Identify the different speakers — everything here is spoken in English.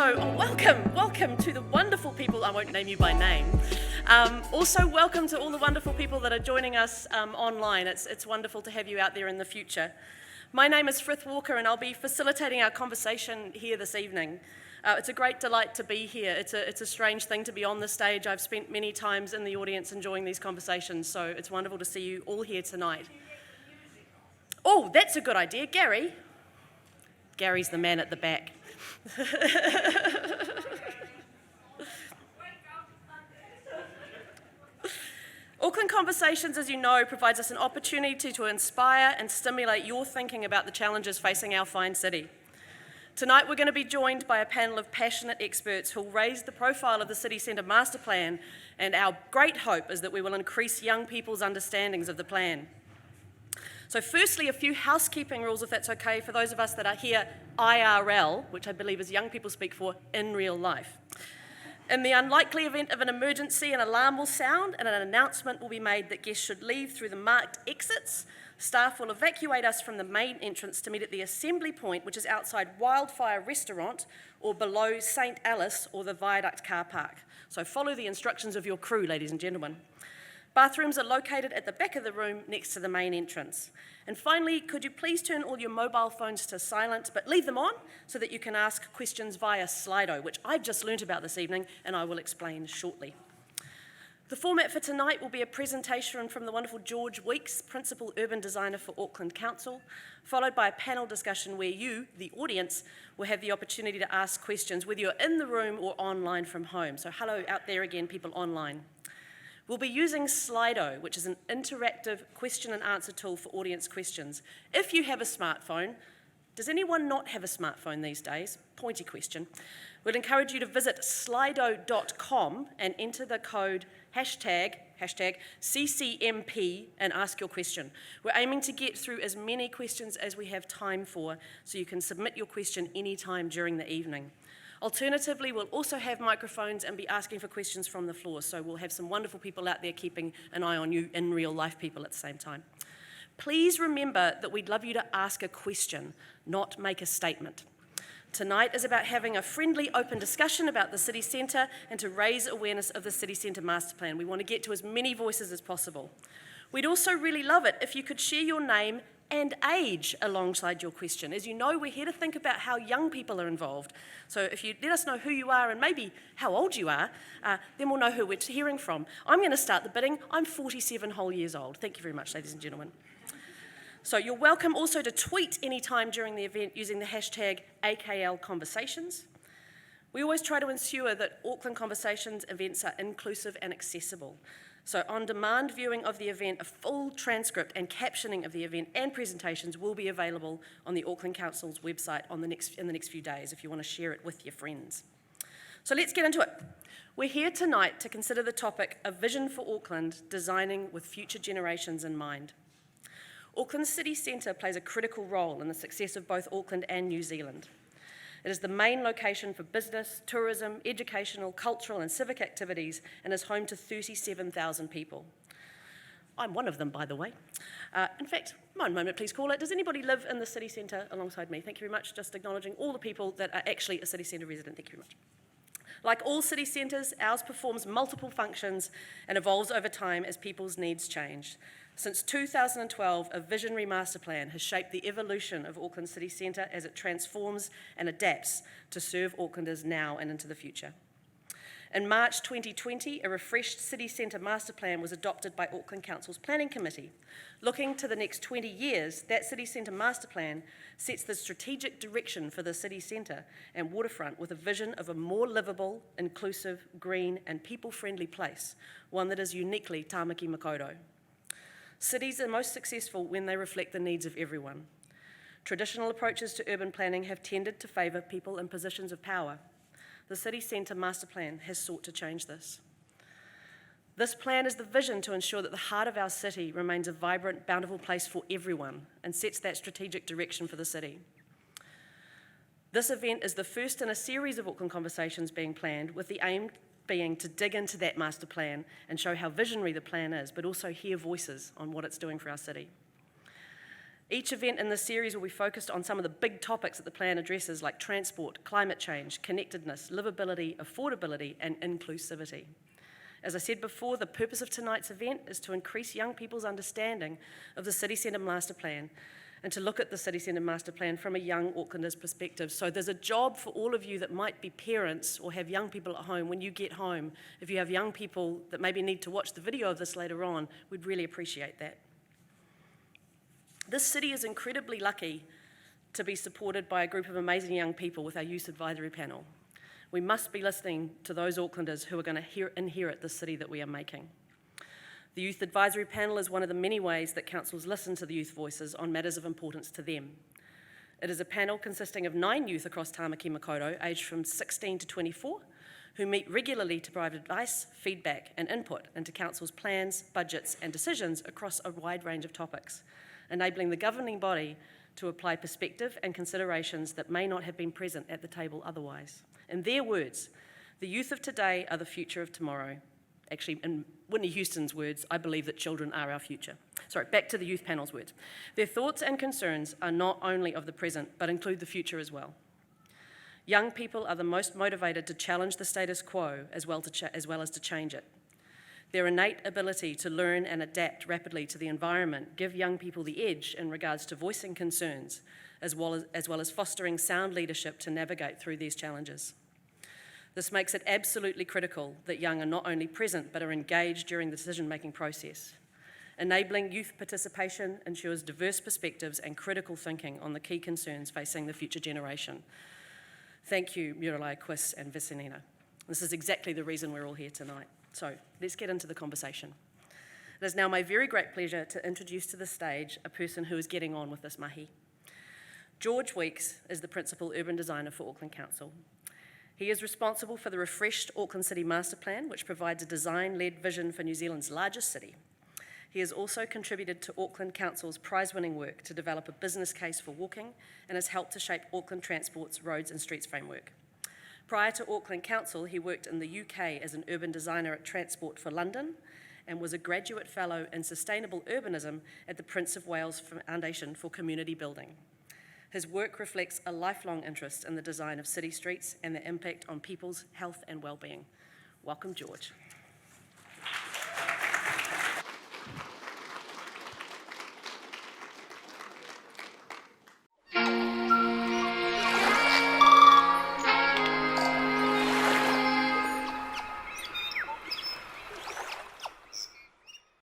Speaker 1: Welcome to the wonderful people, I won't name you by name. Also, welcome to all the wonderful people that are joining us online. It's wonderful to have you out there in the future. My name is Frith Walker and I'll be facilitating our conversation here this evening. It's a great delight to be here. It's a strange thing to be on the stage. I've spent many times in the audience enjoying these conversations, so it's wonderful to see you all here tonight. Oh, that's a good idea. Gary's the man at the back. Auckland Conversations, as you know, provides us an opportunity to inspire and stimulate your thinking about the challenges facing our fine city. Tonight we're going to be joined by a panel of passionate experts who will raise the profile of the City Centre Master Plan, and our great hope is that we will increase young people's understandings of the plan. So firstly, a few housekeeping rules, if that's okay, for those of us that are here IRL, which I believe is young people speak for in real life. In the unlikely event of an emergency, an alarm will sound and an announcement will be made that guests should leave through the marked exits. Staff will evacuate us from the main entrance to meet at the assembly point, which is outside Wildfire Restaurant or below St. Alice or the Viaduct car park. So follow the instructions of your crew, ladies and gentlemen. Bathrooms are located at the back of the room next to the main entrance. And finally, could you please turn all your mobile phones to silent, but leave them on so that you can ask questions via Slido, which I've just learnt about this evening and I will explain shortly. The format for tonight will be a presentation from the wonderful George Weeks, Principal Urban Designer for Auckland Council, followed by a panel discussion where you, the audience, will have the opportunity to ask questions, whether you're in the room or online from home. So hello out there again, people online. We'll be using Slido, which is an interactive question and answer tool for audience questions. If you have a smartphone, does anyone not have a smartphone these days? Pointy question. We'd encourage you to visit slido.com and enter the code hashtag CCMP and ask your question. We're aiming to get through as many questions as we have time for, so you can submit your question anytime during the evening. Alternatively, we'll also have microphones and be asking for questions from the floor, so we'll have some wonderful people out there keeping an eye on you in real life people at the same time. Please remember that we'd love you to ask a question, not make a statement. Tonight is about having a friendly, open discussion about the city centre and to raise awareness of the City Centre Master Plan. We want to get to as many voices as possible. We'd also really love it if you could share your name and age alongside your question. As you know, we're here to think about how young people are involved. So if you let us know who you are and maybe how old you are, then we'll know who we're hearing from. I'm going to start the bidding. I'm 47 whole years old. Thank you very much, ladies and gentlemen. So you're welcome also to tweet anytime during the event using the hashtag AKL Conversations. We always try to ensure that Auckland Conversations events are inclusive and accessible. So on-demand viewing of the event, a full transcript and captioning of the event and presentations will be available on the Auckland Council's website in the next few days if you want to share it with your friends. So let's get into it. We're here tonight to consider the topic, A Vision for Auckland, Designing with Future Generations in Mind. Auckland City Centre plays a critical role in the success of both Auckland and New Zealand. It is the main location for business, tourism, educational, cultural and civic activities and is home to 37,000 people. I'm one of them, by the way. In fact, one moment please, caller. Does anybody live in the city centre alongside me? Thank you very much. Just acknowledging all the people that are actually a city centre resident. Thank you very much. Like all city centres, ours performs multiple functions and evolves over time as people's needs change. Since 2012, a visionary master plan has shaped the evolution of Auckland City Centre as it transforms and adapts to serve Aucklanders now and into the future. In March 2020, a refreshed City Centre Master Plan was adopted by Auckland Council's Planning Committee. Looking to the next 20 years, that City Centre Master Plan sets the strategic direction for the city centre and waterfront with a vision of a more livable, inclusive, green and people-friendly place, one that is uniquely Tāmaki Makaurau. Cities are most successful when they reflect the needs of everyone. Traditional approaches to urban planning have tended to favour people in positions of power. The City Centre Master Plan has sought to change this. This plan is the vision to ensure that the heart of our city remains a vibrant, bountiful place for everyone and sets that strategic direction for the city. This event is the first in a series of Auckland Conversations being planned with the aim being to dig into that master plan and show how visionary the plan is, but also hear voices on what it's doing for our city. Each event in this series will be focused on some of the big topics that the plan addresses, like transport, climate change, connectedness, livability, affordability, and inclusivity. As I said before, the purpose of tonight's event is to increase young people's understanding of the City Centre Master Plan and to look at the City Centre Master Plan from a young Aucklander's perspective. So there's a job for all of you that might be parents or have young people at home. When you get home, if you have young people that maybe need to watch the video of this later on, we'd really appreciate that. This city is incredibly lucky to be supported by a group of amazing young people with our Youth Advisory Panel. We must be listening to those Aucklanders who are going to inherit the city that we are making. The Youth Advisory Panel is one of the many ways that councils listen to the youth voices on matters of importance to them. It is a panel consisting of 9 youth across Tāmaki Makaurau, aged from 16 to 24, who meet regularly to provide advice, feedback and input into council's plans, budgets and decisions across a wide range of topics, enabling the governing body to apply perspective and considerations that may not have been present at the table otherwise. In their words, the youth of today are the future of tomorrow. Actually, in Whitney Houston's words, I believe that children are our future. Sorry, back to the youth panel's words. Their thoughts and concerns are not only of the present, but include the future as well. Young people are the most motivated to challenge the status quo as well as to change it. Their innate ability to learn and adapt rapidly to the environment give young people the edge in regards to voicing concerns, as well as fostering sound leadership to navigate through these challenges. This makes it absolutely critical that young are not only present, but are engaged during the decision-making process. Enabling youth participation ensures diverse perspectives and critical thinking on the key concerns facing the future generation. Thank you, Muralai, Quis and Vicinina. This is exactly the reason we're all here tonight. So let's get into the conversation. It is now my very great pleasure to introduce to the stage a person who is getting on with this mahi. George Weeks is the Principal Urban Designer for Auckland Council. He is responsible for the refreshed Auckland City Master Plan, which provides a design-led vision for New Zealand's largest city. He has also contributed to Auckland Council's prize-winning work to develop a business case for walking and has helped to shape Auckland Transport's Roads and Streets framework. Prior to Auckland Council, he worked in the UK as an urban designer at Transport for London and was a graduate fellow in sustainable urbanism at the Prince of Wales Foundation for Community Building. His work reflects a lifelong interest in the design of city streets and their impact on people's health and well-being. Welcome, George.